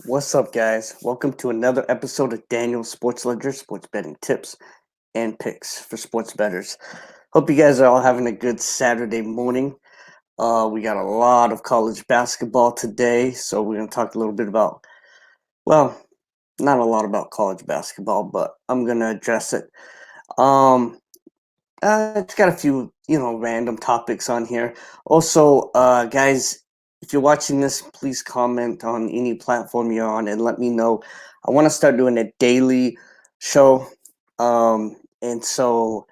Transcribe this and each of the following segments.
What's up, guys? Welcome to another episode of Daniel Sports Ledger Sports Betting Tips and Picks for Sports Bettors. Hope you guys are all having a good Saturday morning. We got a lot of college basketball today, so we're going to talk a little bit about, well, not a lot about college basketball, but I'm going to address it. Um, it's got a few, random topics on here. Also, guys, if you're watching this, please comment on any platform you're on and let me know. I want to start doing a daily show. And so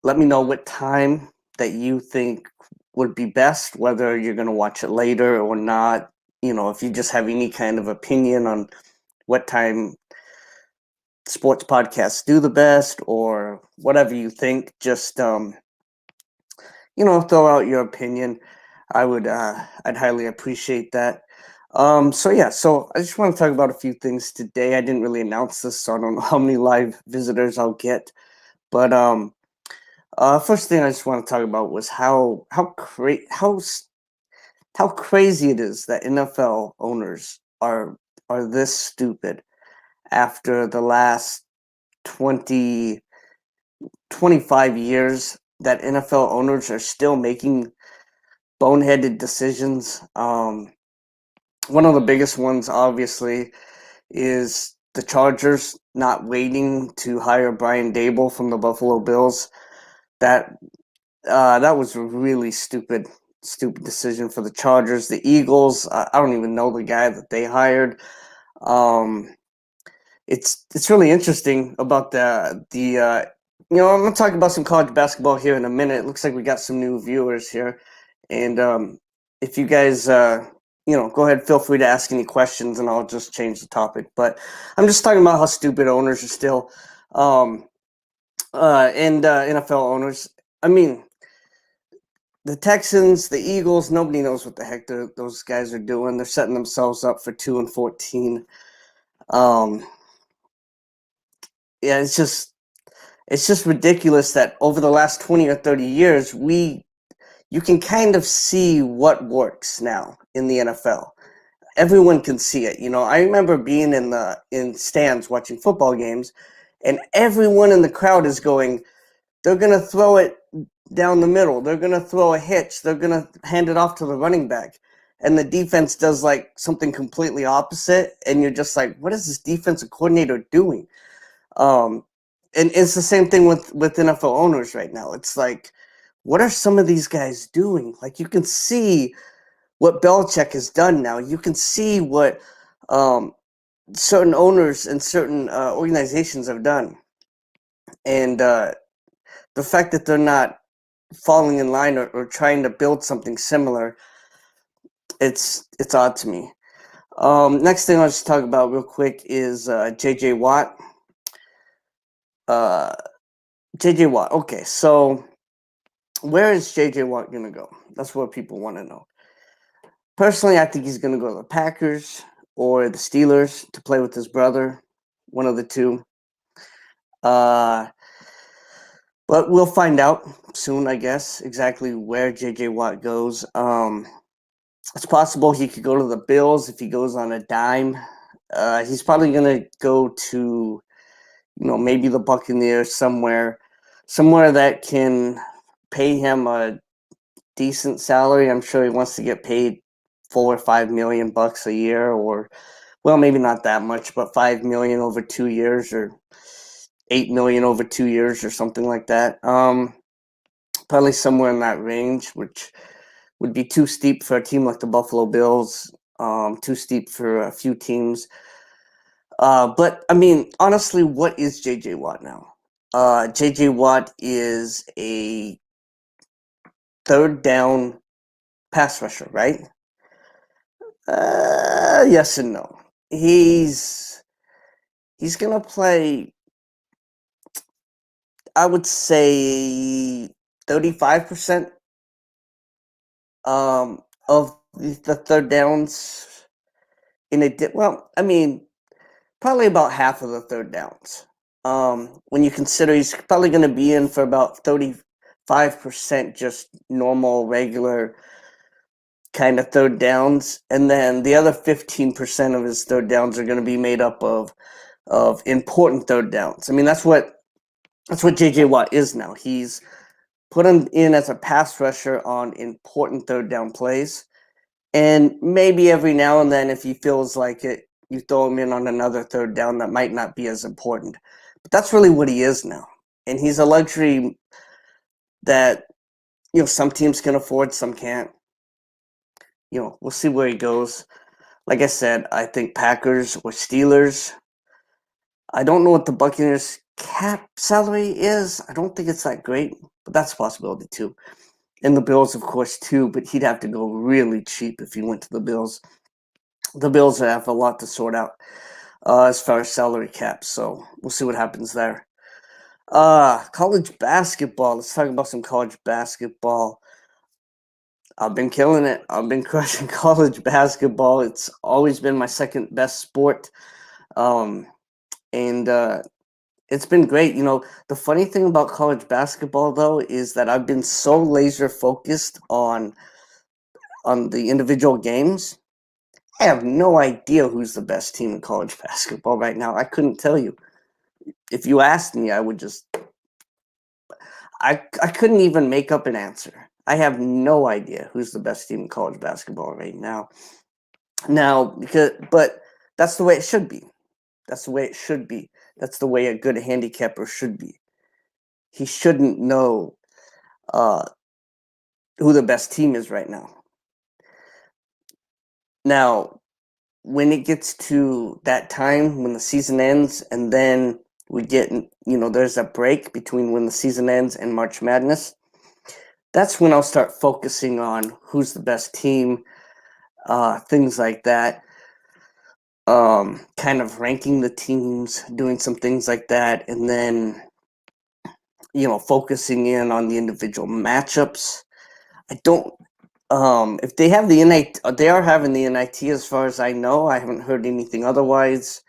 let me know what time that you think would be best, whether you're going to watch it later or not. If you just have any kind of opinion on what time sports podcasts do the best or whatever you think, just throw out your opinion. I'd highly appreciate that. So I just want to talk about a few things today. I didn't really announce this, so I don't know how many live visitors I'll get. But first thing I just want to talk about was how crazy it is that NFL owners are this stupid after the last 20 25 years that NFL owners are still making boneheaded decisions. One of the biggest ones, obviously, is the Chargers not waiting to hire Brian Dable from the Buffalo Bills. That that was a really stupid decision for the Chargers. The Eagles, I don't even know the guy that they hired. Um, it's really interesting about I'm gonna talk about some college basketball here in a minute. It looks like we got some new viewers here, and if you guys go ahead, feel free to ask any questions, and I'll just change the topic. But I'm just talking about how stupid owners are still, um, and NFL owners. I mean, the Texans, the Eagles, nobody knows what the heck those guys are doing. They're setting themselves up for 2-14. Um, yeah, it's just ridiculous that over the last 20 or 30 years, you can kind of see what works now in the NFL. Everyone can see it. I remember being in stands watching football games, and everyone in the crowd is going, they're going to throw it down the middle. They're going to throw a hitch. They're going to hand it off to the running back. And the defense does like something completely opposite. And you're just like, what is this defensive coordinator doing? Um, and it's the same thing with NFL owners right now. It's like, what are some of these guys doing? Like, you can see what Belichick has done now. You can see what certain owners and certain organizations have done. And the fact that they're not falling in line or trying to build something similar, it's odd to me. Next thing I'll just talk about real quick is J.J. Watt. Uh, J.J. Watt. Okay, so where is J.J. Watt going to go? That's what people want to know. Personally, I think he's going to go to the Packers or the Steelers to play with his brother, one of the two. Uh, but we'll find out soon, I guess, exactly where J.J. Watt goes. It's possible he could go to the Bills if he goes on a dime. He's probably going to go to, maybe the Buccaneers somewhere that can pay him a decent salary. I'm sure he wants to get paid $4 or $5 million a year, or well, maybe not that much, but $5 million over 2 years, or $8 million over 2 years, or something like that. Probably somewhere in that range, which would be too steep for a team like the Buffalo Bills. Too steep for a few teams. But I mean, honestly, what is JJ Watt now? JJ Watt is a third down pass rusher, right? Yes and no. He's gonna play, I would say, 35% of the third downs I mean, probably about half of the third downs. When you consider he's probably going to be in for about 35% just normal, regular kind of third downs, and then the other 15% of his third downs are going to be made up of important third downs. I mean, that's what JJ Watt is now. He's put him in as a pass rusher on important third down plays, and maybe every now and then, if he feels like it, you throw him in on another third down that might not be as important. But that's really what he is now, and he's a luxury that some teams can afford, some can't. We'll see where he goes. Like I said, I think Packers or Steelers. I don't know what the Buccaneers cap salary is. I don't think it's that great, but that's a possibility too. And the Bills, of course, too, but he'd have to go really cheap if he went to the Bills. The Bills have a lot to sort out as far as salary cap, so we'll see what happens there. College basketball. Let's talk about some college basketball. I've been killing it. I've been crushing college basketball. It's always been my second best sport. And it's been great. The funny thing about college basketball, though, is that I've been so laser focused on the individual games. I have no idea who's the best team in college basketball right now. I couldn't tell you. If you asked me, I would just I couldn't even make up an answer. I have no idea who's the best team in college basketball right now. But that's the way it should be. That's the way it should be. That's the way a good handicapper should be. He shouldn't know who the best team is right now. Now, when it gets to that time when the season ends, and then we get, there's a break between when the season ends and March Madness, that's when I'll start focusing on who's the best team, things like that. Kind of ranking the teams, doing some things like that, and then, focusing in on the individual matchups. I don't, if they have the NIT, they are having the NIT as far as I know. I haven't heard anything otherwise.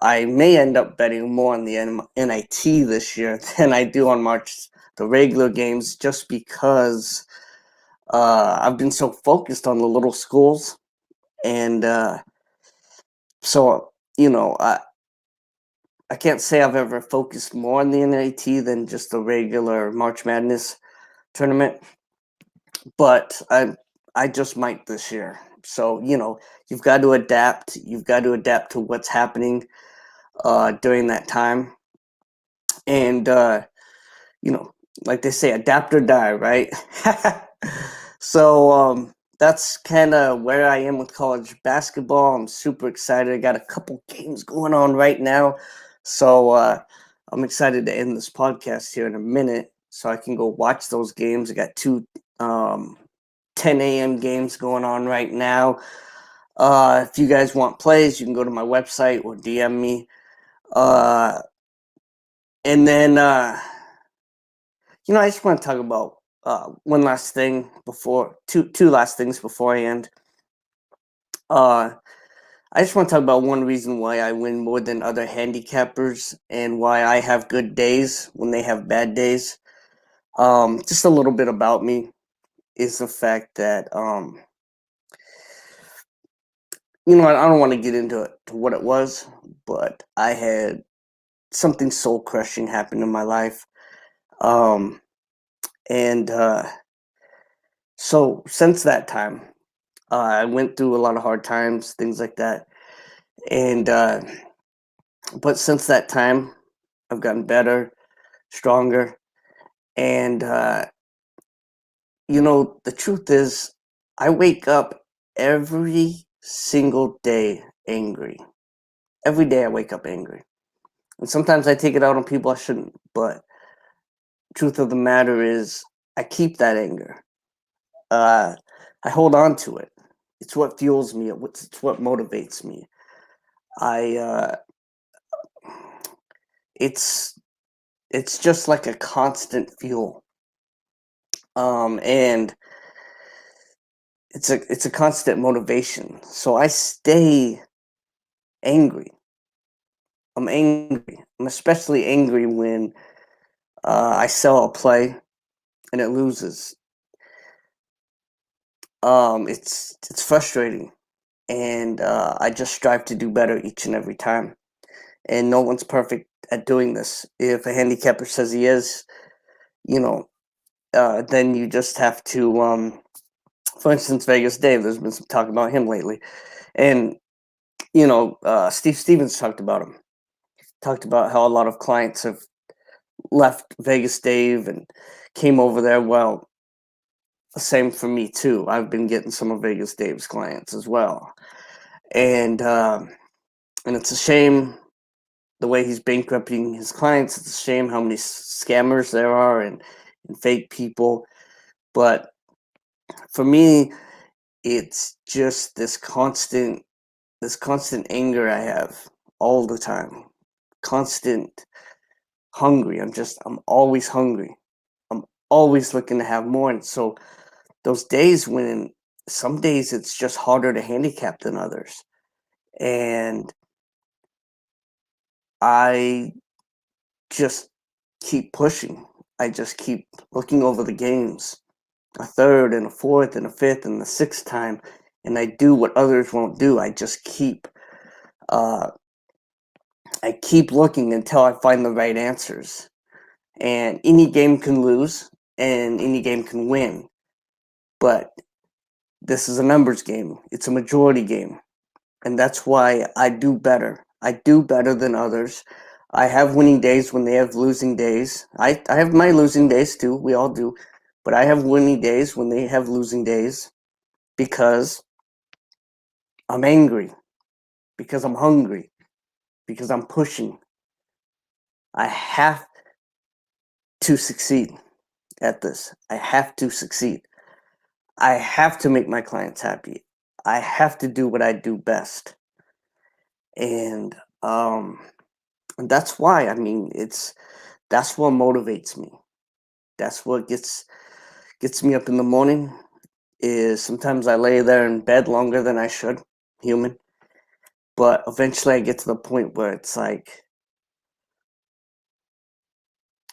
I may end up betting more on the NIT this year than I do on the regular games, just because I've been so focused on the little schools. And so, I can't say I've ever focused more on the NIT than just the regular March Madness tournament, but I just might this year. So, you've got to adapt. You've got to adapt to what's happening during that time. And, like they say, adapt or die, right? So that's kind of where I am with college basketball. I'm super excited. I got a couple games going on right now. So I'm excited to end this podcast here in a minute so I can go watch those games. I got two 10 a.m. games going on right now. If you guys want plays, you can go to my website or DM me. And then, I just want to talk about one last thing two last things before I end. I just want to talk about one reason why I win more than other handicappers and why I have good days when they have bad days. Just a little bit about me is the fact that, I don't want to get into what it was, but I had something soul crushing happen in my life. And so since that time, I went through a lot of hard times, things like that. And, but since that time, I've gotten better, stronger. And, the truth is, I wake up every single day angry. Every day I wake up angry. And sometimes I take it out on people I shouldn't. But truth of the matter is, I keep that anger. I hold on to it. It's what fuels me. It's what motivates me. It's just like a constant fuel. And it's a constant motivation. So I stay angry. I'm angry. I'm especially angry when I sell a play and it loses. it's frustrating, and I just strive to do better each and every time. And no one's perfect at doing this. If a handicapper says he is, you know, then you just have to. For instance, Vegas Dave. There's been some talk about him lately, and Steve Stevens talked about him. Talked about how a lot of clients have left Vegas Dave and came over there. Well, same for me too. I've been getting some of Vegas Dave's clients as well, and it's a shame the way he's bankrupting his clients. It's a shame how many scammers there are and fake people. But for me, it's just this constant anger I have all the time, constant hungry. I'm always hungry. I'm always looking to have more. And so those days when some days it's just harder to handicap than others. And I just keep pushing. I just keep looking over the games a third and a fourth and a fifth and the sixth time. And I do what others won't do. I just uh, keep looking until I find the right answers. And any game can lose and any game can win. But this is a numbers game. It's a majority game. And that's why I do better. I do better than others. I have winning days when they have losing days. I have my losing days too. We all do. But I have winning days when they have losing days because I'm angry, because I'm hungry, because I'm pushing. I have to succeed at this. I have to succeed. I have to make my clients happy. I have to do what I do best. And that's why, I mean, that's what motivates me. That's what gets me up in the morning. Is sometimes I lay there in bed longer than I should, human. But eventually I get to the point where it's like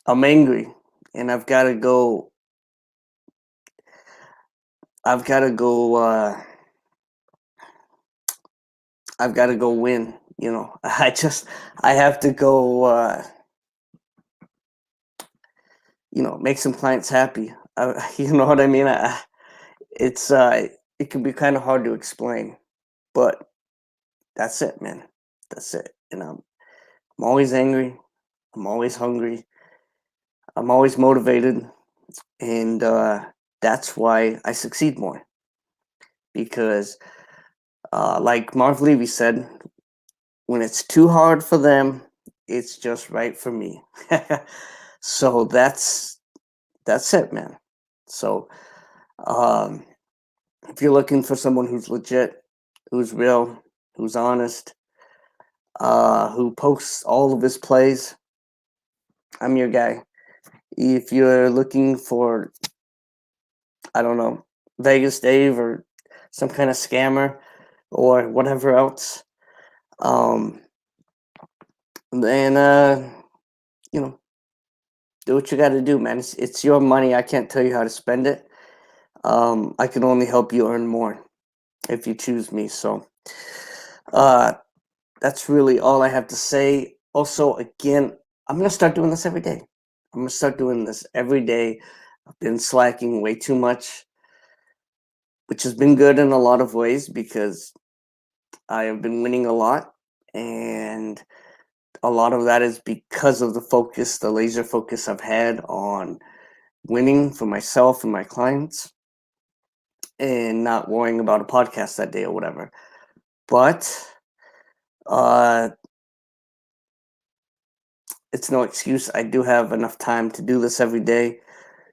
I'm angry and I've got to go I've got to go win, I have to go make some clients happy. You know what I mean? It's it can be kind of hard to explain, but that's it, man. That's it. And I'm always angry. I'm always hungry. I'm always motivated, and that's why I succeed more. Because, like Marv Levy said, when it's too hard for them, it's just right for me. So that's it, man. So um, if you're looking for someone who's legit, who's real, who's honest, who posts all of his plays, I'm your guy. If you're looking for, I don't know, Vegas Dave or some kind of scammer or whatever else, um, then you know, do what you got to do, man. It's your money. I can't tell you how to spend it. I can only help you earn more if you choose me. So, uh, that's really all I have to say. Also, again, I'm gonna start doing this every day. I'm gonna start doing this every day. I've been slacking way too much, which has been good in a lot of ways because I have been winning a lot, and a lot of that is because of the laser focus I've had on winning for myself and my clients, and not worrying about a podcast that day or whatever. But uh, it's no excuse. I do have enough time to do this every day.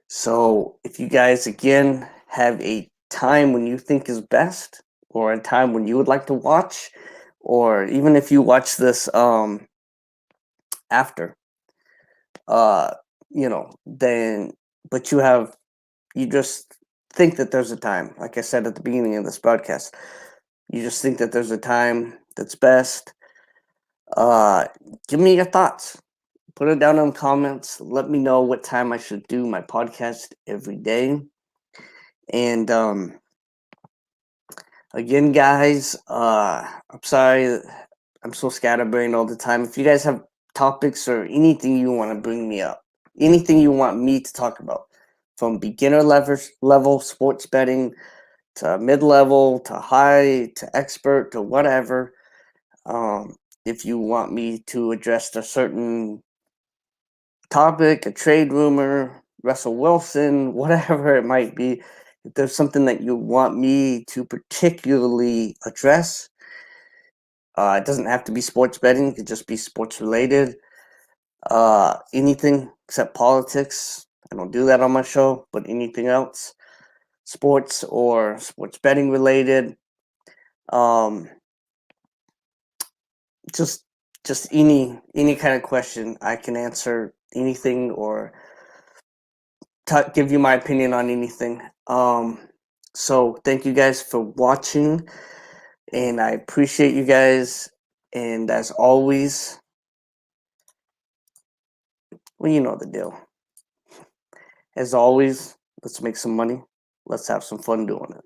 So if you guys, again, have a time when you think is best, or a time when you would like to watch, or even if you watch this after, uh, then, but you just think that there's a time, like I said at the beginning of this broadcast, you just think that there's a time that's best. Uh, Give me your thoughts. Put it down in the comments. Let me know what time I should do my podcast every day. And Again, guys, I'm sorry. I'm so scatterbrained all the time. If you guys have topics or anything you want to bring me up, anything you want me to talk about, from beginner level sports betting to mid level to high to expert to whatever, if you want me to address a certain topic, a trade rumor, Russell Wilson, whatever it might be, if there's something that you want me to particularly address, it doesn't have to be sports betting. It could just be sports related. Anything except politics. I don't do that on my show, but anything else, sports or sports betting related. Um, just any kind of question I can answer anything or give you my opinion on anything. So thank you guys for watching, and I appreciate you guys. And as always, well, you know the deal. As always, let's make some money. Let's have some fun doing it.